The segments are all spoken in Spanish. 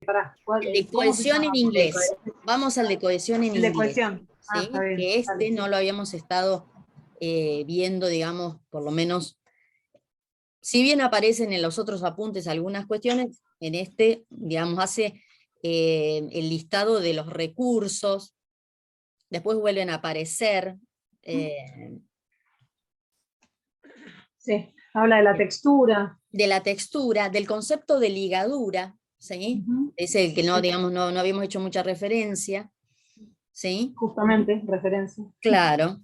El de ¿Cómo se cohesión llama? en inglés. Vamos al de cohesión en El de inglés, cohesión. Ah, está ¿sí? bien. Que Dale, no sí. lo habíamos estado viendo, digamos, por lo menos, si bien aparecen en los otros apuntes algunas cuestiones, en este, digamos, hace el listado de los recursos, después vuelven a aparecer. eh, Sí, habla de la textura. de la textura, del concepto de ligadura, ¿sí? Ujú. Es el que no, Sí, digamos, no habíamos hecho mucha referencia, ¿sí? justamente, referencia. Claro.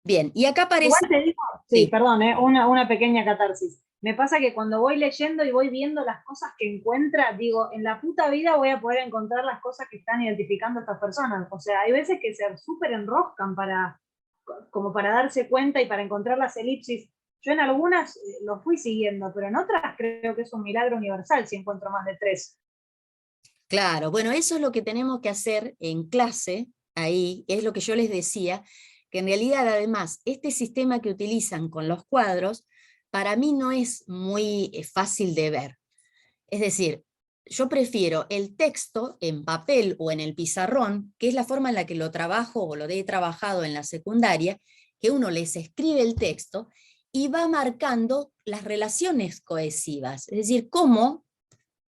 Bien, y acá Igual aparece, te digo, sí, sí, perdón, una pequeña catarsis. Me pasa que cuando voy leyendo y voy viendo las cosas que encuentra, digo, en la puta vida voy a poder encontrar las cosas que están identificando estas personas. O sea, hay veces que se súper enroscan como para darse cuenta y para encontrar las elipsis. Yo en algunas lo fui siguiendo, pero en otras creo que es un milagro universal si encuentro más de tres. claro. Bueno, eso es lo que tenemos que hacer en clase, ahí, es lo que yo les decía, que en realidad además este sistema que utilizan con los cuadros, para mí no es muy fácil de ver. Es decir, yo prefiero el texto en papel o en el pizarrón, que es la forma en la que lo trabajo o lo he trabajado en la secundaria, que uno les escribe el texto y va marcando las relaciones cohesivas, es decir, cómo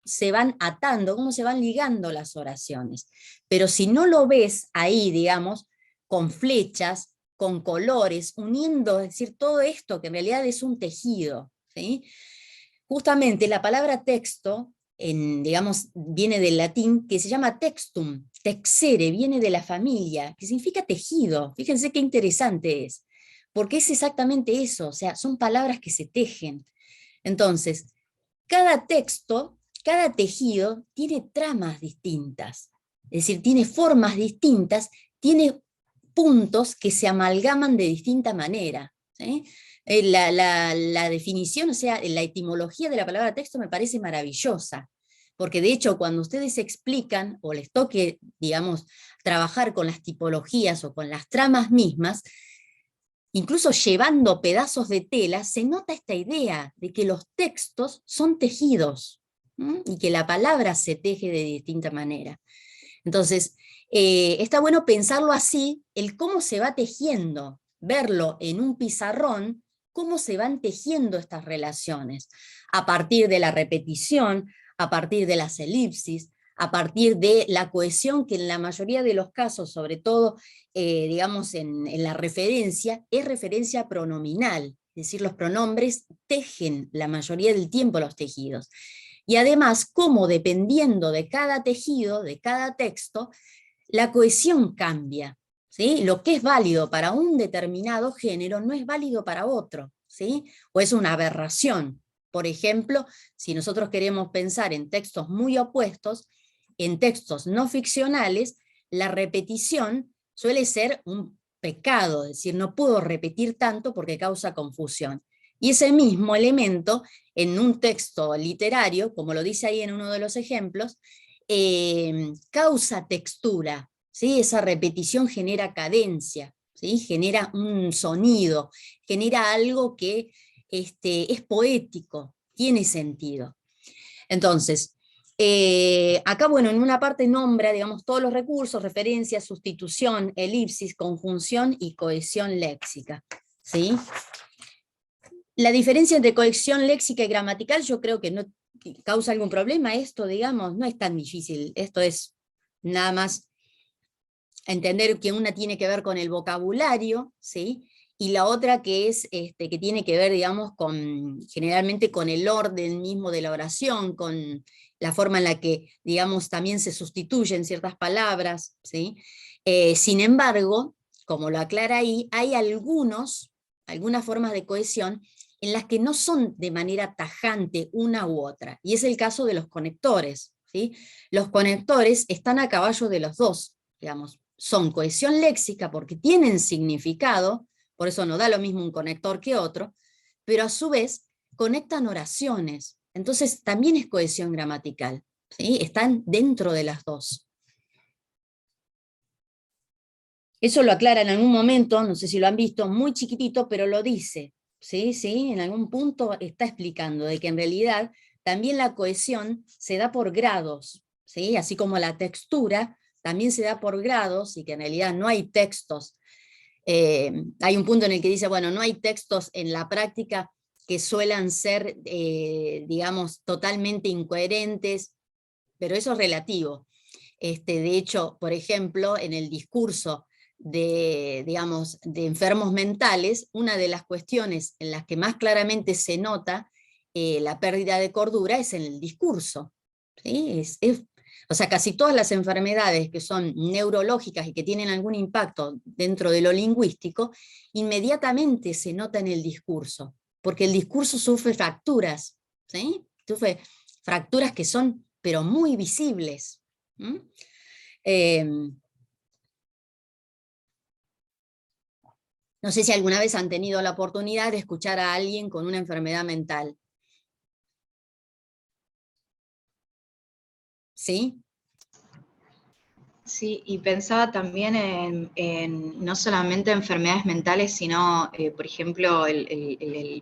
se van atando, cómo se van ligando las oraciones. Pero si no lo ves ahí, digamos, con flechas, con colores, uniendo, es decir, todo esto que en realidad es un tejido, ¿sí? Justamente la palabra texto, digamos, viene del latín que se llama textum, texere, viene de la familia, que significa tejido. Fíjense qué interesante es, porque es exactamente eso, o sea, son palabras que se tejen. Entonces, cada texto, cada tejido tiene tramas distintas, es decir, tiene formas distintas, tiene puntos que se amalgaman de distinta manera, ¿sí? La definición, o sea, la etimología de la palabra texto me parece maravillosa, porque de hecho cuando ustedes explican o les toque, digamos, trabajar con las tipologías o con las tramas mismas, incluso llevando pedazos de tela, se nota esta idea de que los textos son tejidos, ¿m? Y que la palabra se teje de distinta manera. Entonces, está bueno pensarlo así, el cómo se va tejiendo, verlo en un pizarrón, cómo se van tejiendo estas relaciones, a partir de la repetición, a partir de las elipsis, a partir de la cohesión que en la mayoría de los casos, sobre todo, digamos, en la referencia, es referencia pronominal, es decir, los pronombres tejen la mayoría del tiempo los tejidos. Y además, cómo dependiendo de cada tejido, de cada texto, la cohesión cambia, ¿sí? Lo que es válido para un determinado género no es válido para otro, ¿sí? O es una aberración. Por ejemplo, si nosotros queremos pensar en textos muy opuestos, en textos no ficcionales, la repetición suele ser un pecado, es decir, no puedo repetir tanto porque causa confusión. Y ese mismo elemento en un texto literario, como lo dice ahí en uno de los ejemplos, causa textura, ¿sí? Esa repetición genera cadencia, ¿sí? Genera un sonido, genera algo que es poético, tiene sentido. Entonces, acá, bueno, en una parte nombra, digamos, todos los recursos, referencia, sustitución, elipsis, conjunción y cohesión léxica, ¿sí? La diferencia entre cohesión léxica y gramatical yo creo que no causa algún problema, esto, digamos, no es tan difícil, esto es nada más entender que una tiene que ver con el vocabulario, ¿sí? Y la otra que es, que tiene que ver, digamos, generalmente con el orden mismo de la oración, con la forma en la que, digamos, también se sustituyen ciertas palabras, ¿sí? Sin embargo, como lo aclara ahí, hay algunas formas de cohesión en las que no son de manera tajante una u otra, y es el caso de los conectores, ¿sí? Los conectores están a caballo de los dos, digamos, son cohesión léxica porque tienen significado, por eso no da lo mismo un conector que otro, pero a su vez conectan oraciones, entonces también es cohesión gramatical, ¿sí? Están dentro de las dos. Eso lo aclara en algún momento, no sé si lo han visto, muy chiquitito, pero lo dice, ¿sí? ¿Sí? En algún punto está explicando de que en realidad también la cohesión se da por grados, ¿sí? Así como la textura también se da por grados, y que en realidad no hay textos. Hay un punto en el que dice, bueno, no hay textos en la práctica que suelan ser, digamos, totalmente incoherentes, pero eso es relativo. De hecho, por ejemplo, en el discurso de, digamos, de enfermos mentales, una de las cuestiones en las que más claramente se nota la pérdida de cordura es en el discurso. ¿Sí? O sea, casi todas las enfermedades que son neurológicas y que tienen algún impacto dentro de lo lingüístico, inmediatamente se nota en el discurso, porque el discurso sufre fracturas, ¿sí? Sufre fracturas que son, pero muy visibles. Eh, no sé si alguna vez han tenido la oportunidad de escuchar a alguien con una enfermedad mental. ¿Sí? Sí, y pensaba también no solamente enfermedades mentales, sino, por ejemplo,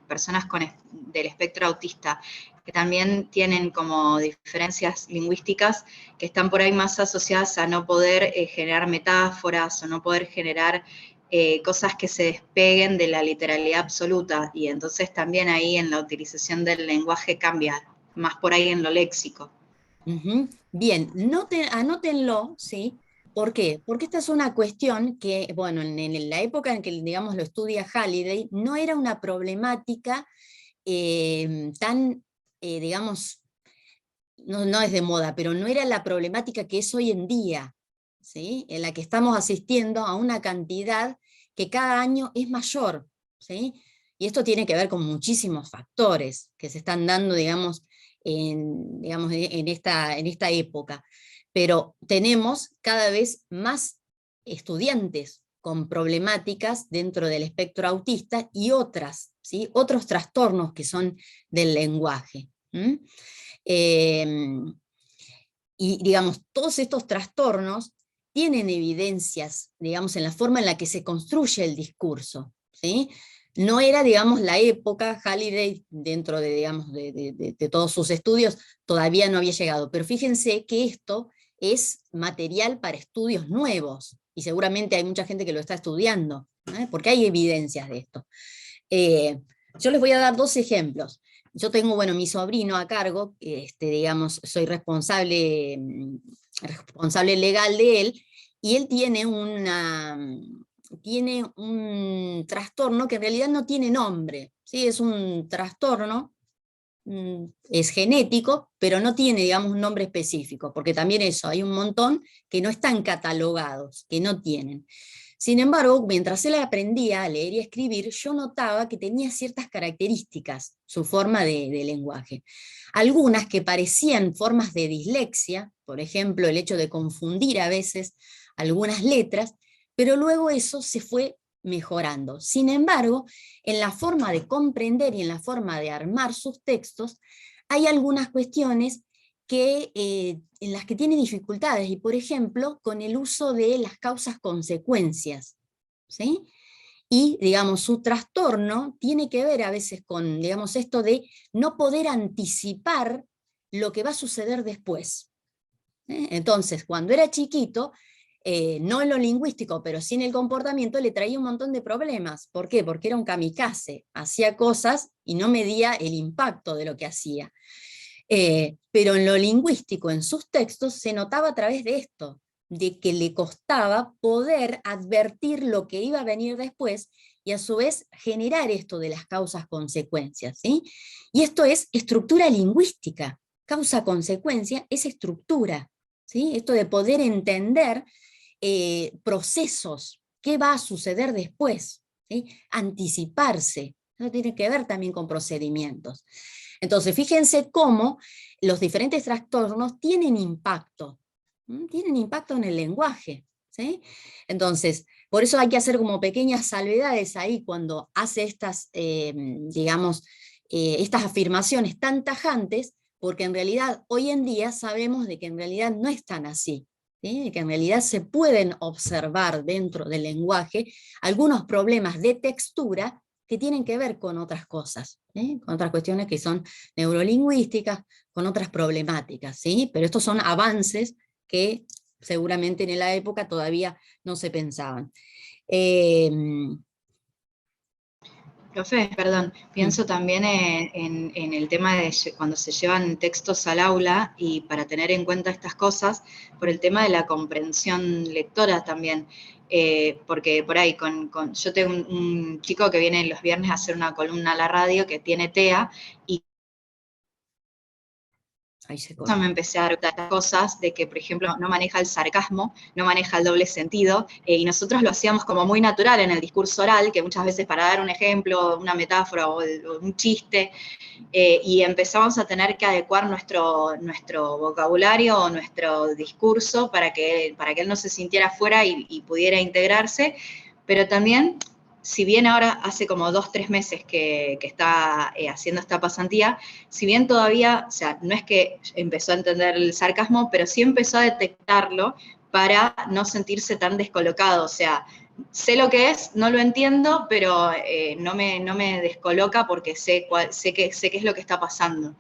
personas del espectro autista, que también tienen como diferencias lingüísticas que están por ahí más asociadas a no poder generar metáforas o no poder generar cosas que se despeguen de la literalidad absoluta, y entonces también ahí en la utilización del lenguaje cambia, más por ahí en lo léxico. Bien, anótenlo, ¿sí? ¿Por qué? Porque esta es una cuestión que, bueno, en la época en que, digamos, lo estudia Halliday, no era una problemática tan, digamos, no es de moda, pero no era la problemática que es hoy en día, ¿sí? En la que estamos asistiendo a una cantidad que cada año es mayor, ¿sí? Y esto tiene que ver con muchísimos factores que se están dando, digamos, en esta época. Pero tenemos cada vez más estudiantes con problemáticas dentro del espectro autista y otras, ¿sí? Otros trastornos que son del lenguaje. Y digamos, todos estos trastornos tienen evidencias, digamos, en la forma en la que se construye el discurso, ¿sí? No era, digamos, la época, Halliday, dentro de, digamos, de todos sus estudios, todavía no había llegado, pero fíjense que esto es material para estudios nuevos, y seguramente hay mucha gente que lo está estudiando, porque hay evidencias de esto. Yo les voy a dar dos ejemplos. Yo tengo, bueno, mi sobrino a cargo, digamos, soy responsable legal de él, y él tiene tiene un trastorno que en realidad no tiene nombre, ¿sí? Es un trastorno, es genético, pero no tiene, digamos, un nombre específico, porque también eso, hay un montón que no están catalogados, que no tienen. Sin embargo, mientras él aprendía a leer y a escribir, yo notaba que tenía ciertas características, su forma de lenguaje. Algunas que parecían formas de dislexia, por ejemplo, el hecho de confundir a veces algunas letras, pero luego eso se fue mejorando. Sin embargo, en la forma de comprender y en la forma de armar sus textos, hay algunas cuestiones en las que tiene dificultades, y por ejemplo, con el uso de las causas-consecuencias, ¿sí? Y, digamos, su trastorno tiene que ver a veces con, digamos, esto de no poder anticipar lo que va a suceder después. Entonces, cuando era chiquito, no en lo lingüístico, pero sí en el comportamiento, le traía un montón de problemas. ¿Por qué? Porque era un kamikaze, hacía cosas y no medía el impacto de lo que hacía. Pero en lo lingüístico, en sus textos, se notaba a través de esto, de que le costaba poder advertir lo que iba a venir después y a su vez generar esto de las causas-consecuencias, ¿sí? Y esto es estructura lingüística. Causa-consecuencia es estructura, ¿sí? Esto de poder entender procesos, qué va a suceder después, ¿sí? Anticiparse. Eso tiene que ver también con procedimientos. Entonces, fíjense cómo los diferentes trastornos tienen impacto en el lenguaje, ¿sí? Entonces, por eso hay que hacer como pequeñas salvedades ahí cuando hace estas, digamos, estas afirmaciones tan tajantes, porque en realidad hoy en día sabemos de que en realidad no es tan así, ¿sí? Que en realidad se pueden observar dentro del lenguaje algunos problemas de textura que tienen que ver con otras cosas, con otras cuestiones que son neurolingüísticas, con otras problemáticas, ¿sí? Pero estos son avances que seguramente en la época todavía no se pensaban. Profe, perdón, pienso también en el tema de cuando se llevan textos al aula y para tener en cuenta estas cosas, por el tema de la comprensión lectora también, porque por ahí, yo tengo un chico que viene los viernes a hacer una columna a la radio que tiene TEA y Ahí se me empecé a dar estas cosas de que, por ejemplo, no maneja el sarcasmo, no maneja el doble sentido, y nosotros lo hacíamos como muy natural en el discurso oral, que muchas veces para dar un ejemplo, una metáfora o un chiste, y empezamos a tener que adecuar nuestro vocabulario o nuestro discurso para que él no se sintiera fuera y pudiera integrarse, pero también, si bien ahora hace como 2 o 3 meses que está haciendo esta pasantía, si bien todavía, o sea, no es que empezó a entender el sarcasmo, pero sí empezó a detectarlo para no sentirse tan descolocado, o sea, sé lo que es, no lo entiendo, pero no me descoloca porque sé qué es lo que está pasando.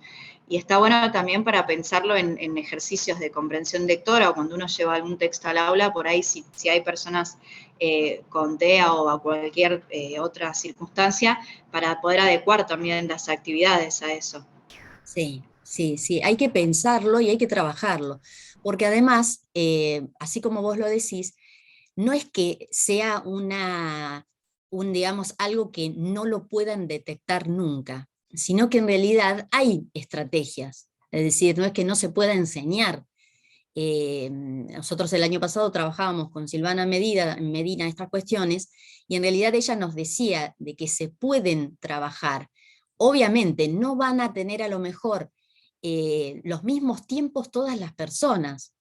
Y está bueno también para pensarlo en ejercicios de comprensión lectora o cuando uno lleva algún texto al aula, por ahí si hay personas con TEA o a cualquier otra circunstancia, para poder adecuar también las actividades a eso. Sí, sí, sí, hay que pensarlo y hay que trabajarlo, porque además, así como vos lo decís, no es que sea digamos, algo que no lo puedan detectar nunca, sino que en realidad hay estrategias, es decir, no es que no se pueda enseñar. Nosotros el año pasado trabajábamos con Silvana Medina estas cuestiones, y en realidad ella nos decía de que se pueden trabajar. Obviamente no van a tener a lo mejor los mismos tiempos todas las personas,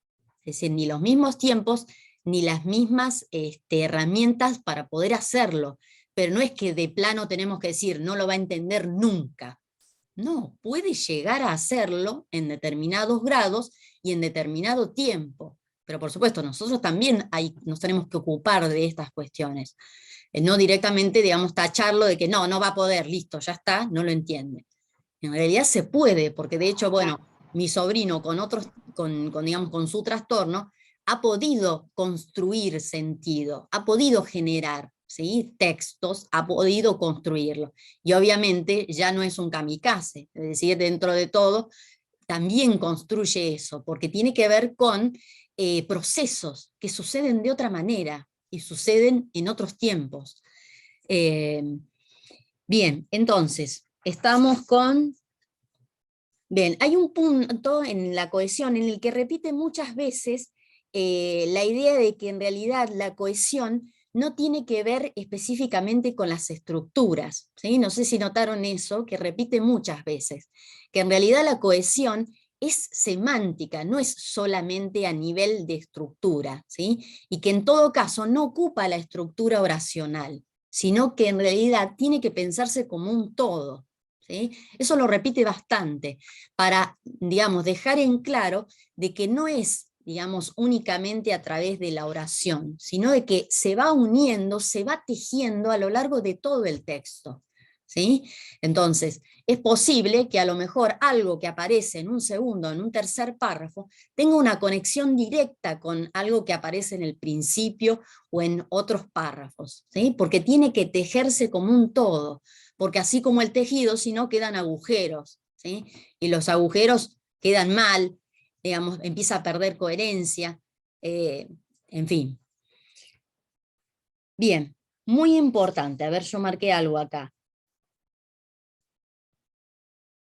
es decir, ni los mismos tiempos, ni las mismas herramientas para poder hacerlo, pero no es que de plano tenemos que decir, no lo va a entender nunca. No, puede llegar a hacerlo en determinados grados y en determinado tiempo, pero por supuesto nosotros también nos tenemos que ocupar de estas cuestiones. No directamente, digamos, tacharlo de que no va a poder, listo, ya está, no lo entiende. En realidad se puede, porque de hecho, bueno, mi sobrino digamos, con su trastorno, ha podido construir sentido, ha podido generar, ¿sí?, textos, ha podido construirlo. Y obviamente ya no es un kamikaze, es decir, dentro de todo, también construye eso, porque tiene que ver con procesos que suceden de otra manera y suceden en otros tiempos. Bien, entonces, estamos con... Bien, hay un punto en la cohesión en el que repite muchas veces la idea de que en realidad la cohesión no tiene que ver específicamente con las estructuras, ¿sí? No sé si notaron eso, que repite muchas veces, que en realidad la cohesión es semántica, no es solamente a nivel de estructura, ¿sí? Y que en todo caso no ocupa la estructura oracional, sino que en realidad tiene que pensarse como un todo, ¿sí? Eso lo repite bastante, para, digamos, dejar en claro de que no es, digamos, únicamente a través de la oración, sino de que se va uniendo, se va tejiendo a lo largo de todo el texto, ¿sí? Entonces, es posible que a lo mejor algo que aparece en un segundo, en un tercer párrafo, tenga una conexión directa con algo que aparece en el principio o en otros párrafos, ¿sí? Porque tiene que tejerse como un todo, porque así como el tejido, si no quedan agujeros, ¿sí? Y los agujeros quedan mal, digamos, empieza a perder coherencia, en fin. Bien, muy importante, a ver, yo marqué algo acá.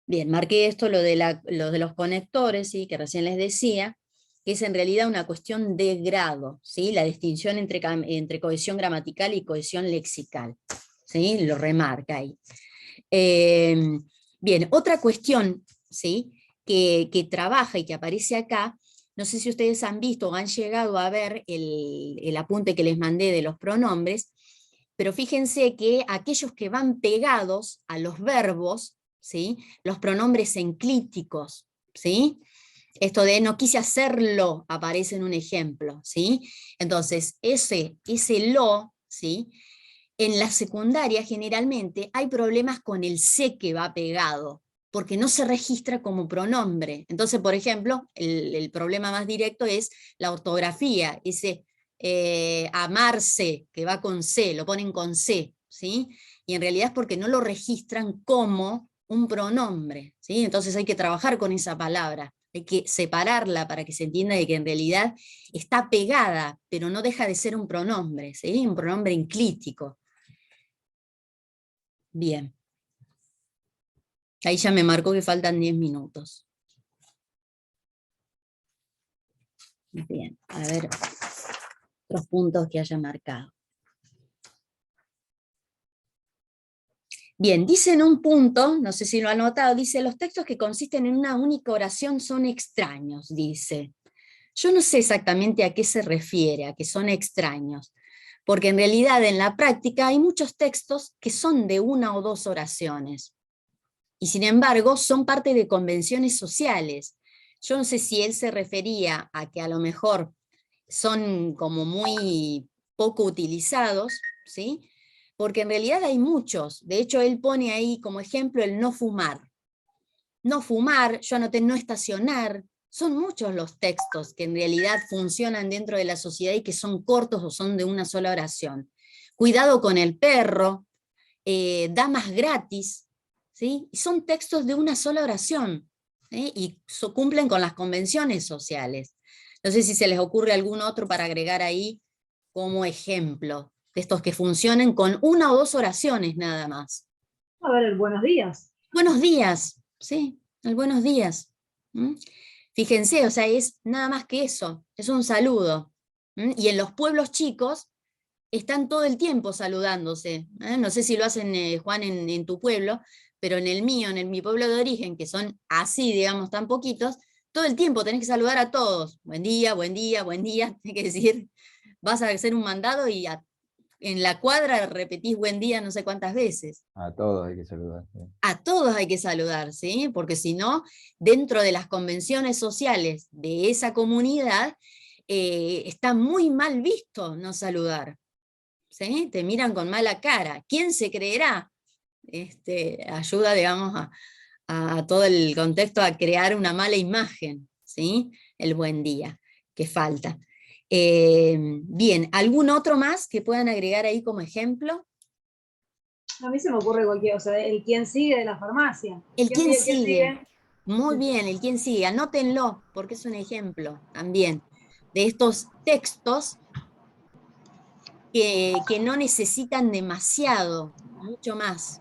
Bien, marqué esto, lo de los conectores, ¿sí?, que recién les decía, que es en realidad una cuestión de grado, ¿sí?, la distinción entre cohesión gramatical y cohesión lexical, ¿sí?, lo remarca ahí. Bien, otra cuestión, ¿sí?, que trabaja y que aparece acá, no sé si ustedes han visto o han llegado a ver el apunte que les mandé de los pronombres, pero fíjense que aquellos que van pegados a los verbos, ¿sí?, los pronombres enclíticos, ¿sí?, esto de no quise hacerlo aparece en un ejemplo, ¿sí? Entonces, ese lo, ¿sí?, En la secundaria generalmente hay problemas con el se que va pegado, porque no se registra como pronombre. Entonces, por ejemplo, el problema más directo es la ortografía, ese amarse, que va con C, lo ponen con C, ¿sí? Y en realidad es porque no lo registran como un pronombre, ¿sí? Entonces hay que trabajar con esa palabra, hay que separarla para que se entienda de que en realidad está pegada, pero no deja de ser un pronombre, ¿sí? Un pronombre enclítico. Bien. Ahí ya me marcó que faltan 10 minutos. Bien, a ver otros puntos que haya marcado. Bien, dice en un punto, no sé si lo ha notado, dice, los textos que consisten en una única oración son extraños, dice. Yo no sé exactamente a qué se refiere, a que son extraños, porque en realidad en la práctica hay muchos textos que son de una o dos oraciones, y sin embargo son parte de convenciones sociales. Yo no sé si él se refería a que a lo mejor son como muy poco utilizados, ¿sí? Porque en realidad hay muchos. De hecho, él pone ahí como ejemplo el no fumar. No fumar, yo anoté no estacionar. Son muchos los textos que en realidad funcionan dentro de la sociedad y que son cortos o son de una sola oración. Cuidado con el perro, damas gratis, ¿sí? Y son textos de una sola oración, ¿sí? Y cumplen con las convenciones sociales. No sé si se les ocurre algún otro para agregar ahí como ejemplo, de estos que funcionen con una o dos oraciones nada más. A ver, el buenos días. Buenos días, ¿sí? El buenos días. ¿Mm? Fíjense, o sea, es nada más que eso, es un saludo. ¿Mm? Y en los pueblos chicos están todo el tiempo saludándose. No sé si lo hacen, Juan, en tu pueblo, pero en el mío, en mi pueblo de origen, que son así, digamos, tan poquitos, todo el tiempo tenés que saludar a todos. Buen día, buen día, buen día. Tenés que decir, vas a hacer un mandado y en la cuadra repetís buen día no sé cuántas veces. A todos hay que saludar. Sí. A todos hay que saludar, ¿sí? Porque si no, dentro de las convenciones sociales de esa comunidad, está muy mal visto no saludar. ¿Sí? Te miran con mala cara. ¿Quién se creerá? Ayuda, digamos, a todo el contexto a crear una mala imagen, ¿sí? El buen día, que falta. Bien, ¿algún otro más que puedan agregar ahí como ejemplo? A mí se me ocurre cualquier, o sea, el quién sigue de la farmacia. El ¿Quién quién sigue? ¿Quién sigue. sigue? Muy bien, el quién sigue. Anótenlo, porque es un ejemplo también de estos textos que no necesitan demasiado, mucho más.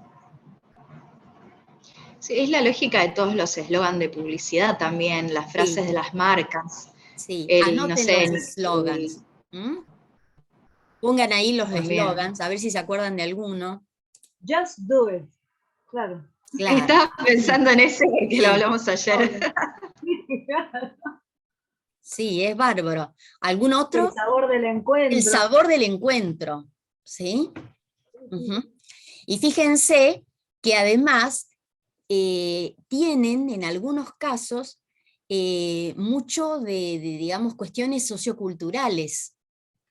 Sí, es la lógica de todos los eslogans de publicidad también, las frases Sí. de las marcas. Sí, No anoten sé, los eslogans. Pongan ahí los también. eslogans, a ver si se acuerdan de alguno. Just do it. Claro. Claro. Estaba pensando en ese que Sí. lo hablamos ayer. Sí, es bárbaro. ¿Algún El otro? sabor del encuentro. El sabor del encuentro. ¿Sí? Ujú. Y fíjense que además tienen en algunos casos mucho digamos, cuestiones socioculturales.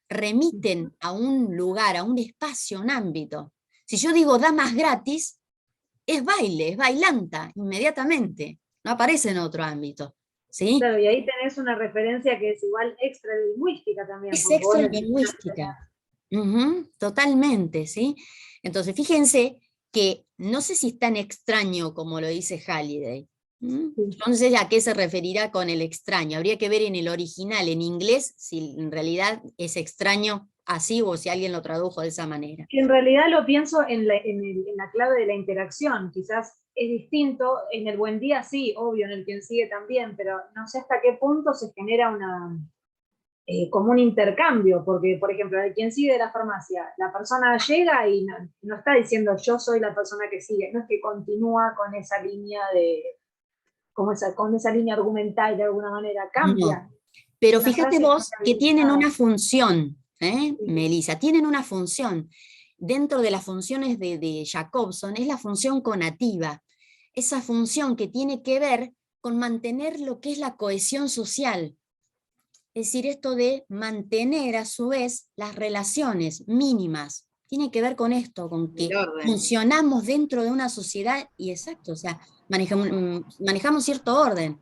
Remiten a un lugar, a un espacio, a un ámbito. Si yo digo damas gratis, es baile, es bailanta, inmediatamente. No aparece en otro ámbito. ¿Sí? Claro, y ahí tenés una referencia que es igual extra lingüística también. Es Porque vos extra necesitas lingüística. Totalmente, ¿sí? Entonces, fíjense que no sé si es tan extraño como lo dice Halliday. Sí. Yo no sé a qué se referirá con el extraño. Habría que ver en el original, en inglés, si en realidad es extraño así o si alguien lo tradujo de esa manera. Que en realidad lo pienso en la clave de la interacción. Quizás es distinto. En el buen día sí, obvio, en el quien sigue también, pero no sé hasta qué punto se genera como un intercambio, porque, por ejemplo, el quien sigue de la farmacia, la persona llega y no está diciendo yo soy la persona que sigue, no es que continúa con esa línea con esa línea argumental de alguna manera, cambia. No. Pero Una fíjate frase vos que tienen una estabilizada. función, Sí. Melissa, tienen una función. Dentro de las funciones de Jacobson es la función conativa, esa función que tiene que ver con mantener lo que es la cohesión social. Es decir, esto de mantener a su vez las relaciones mínimas tiene que ver con esto, con que El orden. funcionamos dentro de una sociedad, y exacto, o sea, manejamos cierto orden.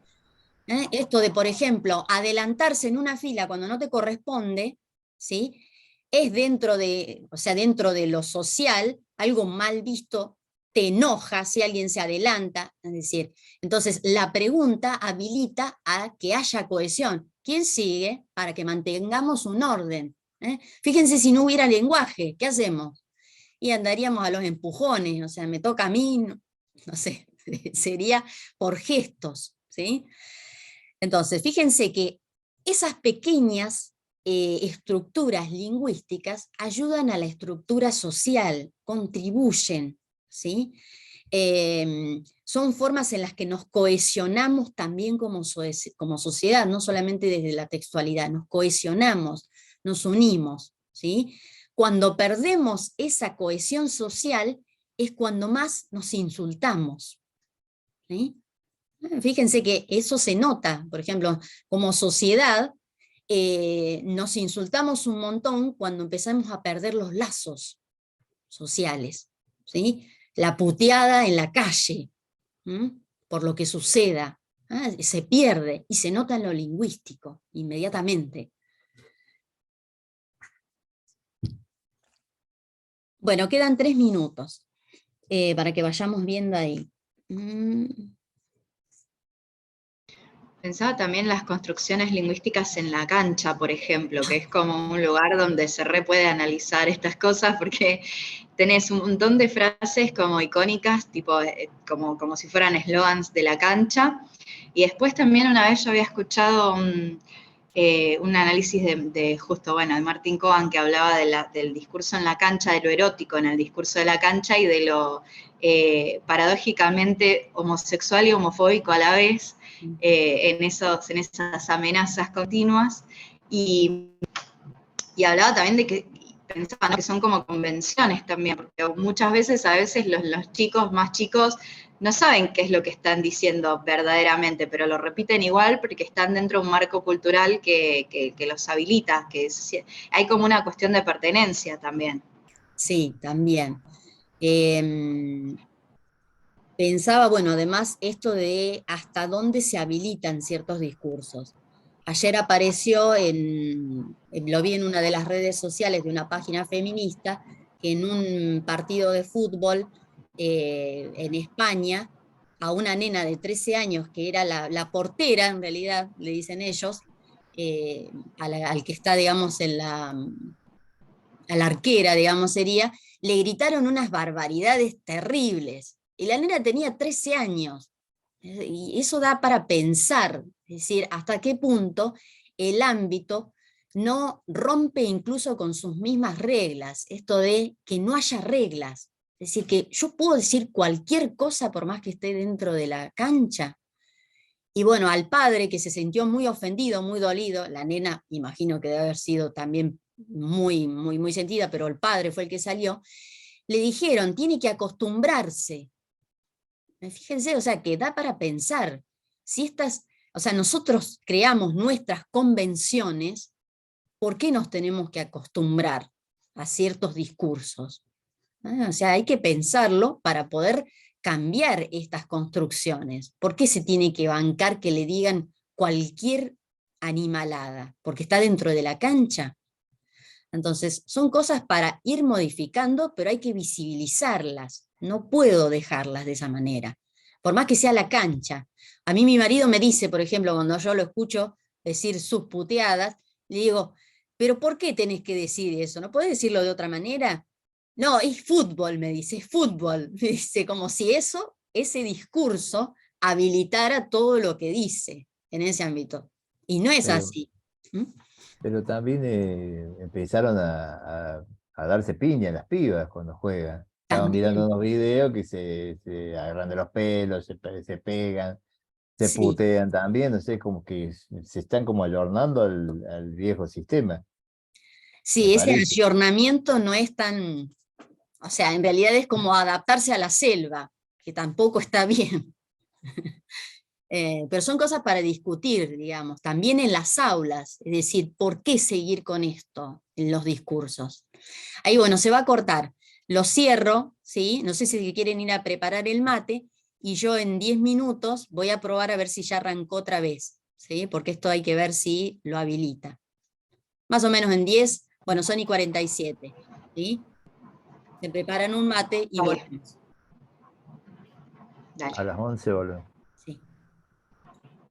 Esto de, por ejemplo, adelantarse en una fila cuando no te corresponde, ¿sí? Es dentro de, o sea, dentro de lo social, algo mal visto, te enoja si alguien se adelanta, es decir, entonces la pregunta habilita a que haya cohesión. ¿Quién sigue? Para que mantengamos un orden. Fíjense si no hubiera lenguaje, ¿qué hacemos? Y andaríamos a los empujones, o sea, me toca a mí, no, no sé, sería por gestos, ¿sí? Entonces, fíjense que esas pequeñas estructuras lingüísticas ayudan a la estructura social, contribuyen, ¿sí? Son formas en las que nos cohesionamos también como sociedad, no solamente desde la textualidad, nos cohesionamos, nos unimos, ¿sí? Cuando perdemos esa cohesión social es cuando más nos insultamos, ¿sí? Fíjense que eso se nota, por ejemplo, como sociedad, nos insultamos un montón cuando empezamos a perder los lazos sociales, ¿sí? La puteada en la calle, por lo que suceda, se pierde y se nota en lo lingüístico inmediatamente. Bueno, quedan 3 minutos para que vayamos viendo ahí. Pensaba también las construcciones lingüísticas en la cancha, por ejemplo, que es como un lugar donde se puede analizar estas cosas, porque tenés un montón de frases como icónicas, tipo como si fueran eslogans de la cancha. Y después también una vez yo había escuchado un análisis de justo, bueno, de Martín Cohen, que hablaba del discurso en la cancha, de lo erótico en el discurso de la cancha y de lo paradójicamente homosexual y homofóbico a la vez, en esas amenazas continuas. Y hablaba también de que pensaban que son como convenciones también, porque muchas veces, a veces los chicos más chicos no saben qué es lo que están diciendo verdaderamente, pero lo repiten igual porque están dentro de un marco cultural que los habilita, hay como una cuestión de pertenencia también. Sí, también. Pensaba, bueno, además esto de hasta dónde se habilitan ciertos discursos. Ayer apareció, lo vi en una de las redes sociales de una página feminista, que en un partido de fútbol en España, a una nena de 13 años, que era la portera, en realidad, le dicen ellos, al que está, digamos, a la arquera, digamos, sería, le gritaron unas barbaridades terribles. Y la nena tenía 13 años. Y eso da para pensar, es decir, hasta qué punto el ámbito no rompe incluso con sus mismas reglas, esto de que no haya reglas. Es decir, que yo puedo decir cualquier cosa por más que esté dentro de la cancha. Y bueno, al padre que se sintió muy ofendido, muy dolido, la nena imagino que debe haber sido también muy, muy, muy sentida, pero el padre fue el que salió, le dijeron, tiene que acostumbrarse. Fíjense, o sea, que da para pensar. Si estas, o sea, nosotros creamos nuestras convenciones, ¿por qué nos tenemos que acostumbrar a ciertos discursos? O sea, hay que pensarlo para poder cambiar estas construcciones. ¿Por qué se tiene que bancar que le digan cualquier animalada? Porque está dentro de la cancha. Entonces, son cosas para ir modificando, pero hay que visibilizarlas. No puedo dejarlas de esa manera. Por más que sea la cancha. A mí mi marido me dice, por ejemplo, cuando yo lo escucho decir sus puteadas, le digo, ¿pero por qué tenés que decir eso? ¿No podés decirlo de otra manera? No, es fútbol, me dice, es fútbol. Me dice, como si eso, ese discurso, habilitara todo lo que dice en ese ámbito. Y no es Pero, así. ¿Mm? pero también empezaron a darse piña las pibas cuando juegan. Estaban mirando También, unos videos que se agarran de los pelos, se pegan, se sí. putean también, no sé, como que se están como ayornando al viejo sistema, me Sí, ese parece. ayornamiento no es tan, o sea, en realidad es como adaptarse a la selva, que tampoco está bien. Pero son cosas para discutir, digamos, también en las aulas, es decir, ¿por qué seguir con esto en los discursos? Ahí, bueno, se va a cortar. Lo cierro, ¿sí? No sé si quieren ir a preparar el mate, y yo en 10 minutos voy a probar a ver si ya arrancó otra vez, ¿sí? Porque esto hay que ver si lo habilita. Más o menos en 10, bueno, son y 47, ¿sí? Se preparan un mate y Vale. volvemos. Dale. A las 11 volvemos.